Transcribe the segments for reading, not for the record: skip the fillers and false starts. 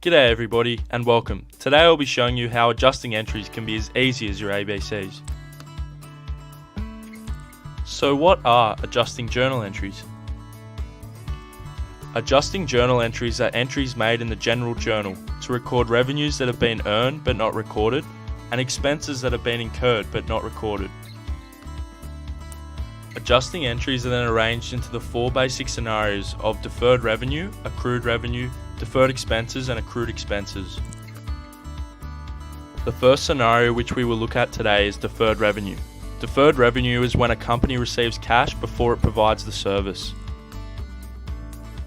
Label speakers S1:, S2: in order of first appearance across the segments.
S1: G'day everybody and welcome. Today I'll be showing you how adjusting entries can be as easy as your ABCs. So what are adjusting journal entries? Adjusting journal entries are entries made in the general journal to record revenues that have been earned but not recorded and expenses that have been incurred but not recorded. Adjusting entries are then arranged into the four basic scenarios of deferred revenue, accrued revenue, deferred expenses and accrued expenses. The first scenario which we will look at today is deferred revenue. Deferred revenue is when a company receives cash before it provides the service.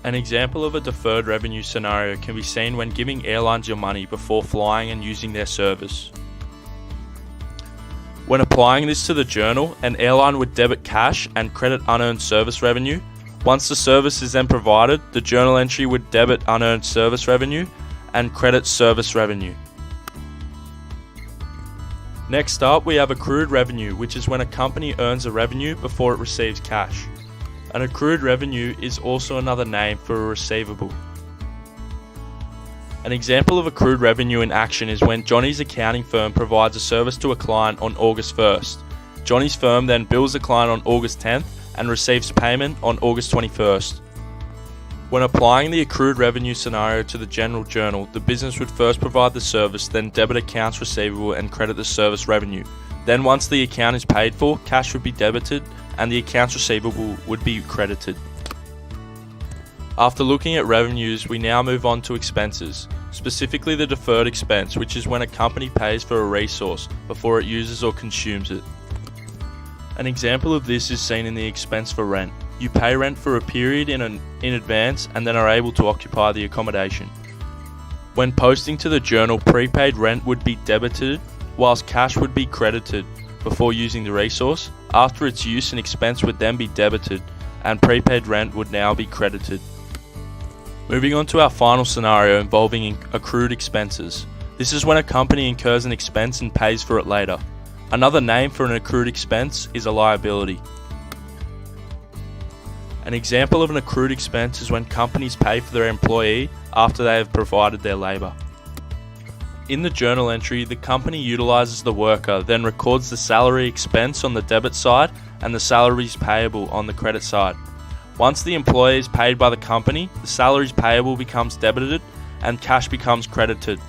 S1: An example of a deferred revenue scenario can be seen when giving airlines your money before flying and using their service. When applying this to the journal, an airline would debit cash and credit unearned service revenue. Once the service is then provided, the journal entry would debit unearned service revenue and credit service revenue. Next up, we have accrued revenue, which is when a company earns a revenue before it receives cash. An accrued revenue is also another name for a receivable. An example of accrued revenue in action is when Johnny's accounting firm provides a service to a client on August 1st. Johnny's firm then bills the client on August 10th and receives payment on August 21st. When applying the accrued revenue scenario to the general journal, the business would first provide the service, then debit accounts receivable and credit the service revenue. Then once the account is paid for, cash would be debited and the accounts receivable would be credited. After looking at revenues, we now move on to expenses, specifically the deferred expense, which is when a company pays for a resource before it uses or consumes it. An example of this is seen in the expense for rent. You pay rent for a period in advance and then are able to occupy the accommodation. When posting to the journal, prepaid rent would be debited whilst cash would be credited before using the resource. After its use, an expense would then be debited and prepaid rent would now be credited. Moving on to our final scenario involving accrued expenses. This is when a company incurs an expense and pays for it later. Another name for an accrued expense is a liability. An example of an accrued expense is when companies pay for their employee after they have provided their labour. In the journal entry, the company utilises the worker, then records the salary expense on the debit side and the salaries payable on the credit side. Once the employee is paid by the company, the salaries payable becomes debited and cash becomes credited.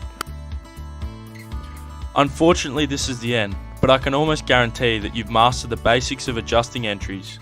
S1: Unfortunately, this is the end, but I can almost guarantee that you've mastered the basics of adjusting entries.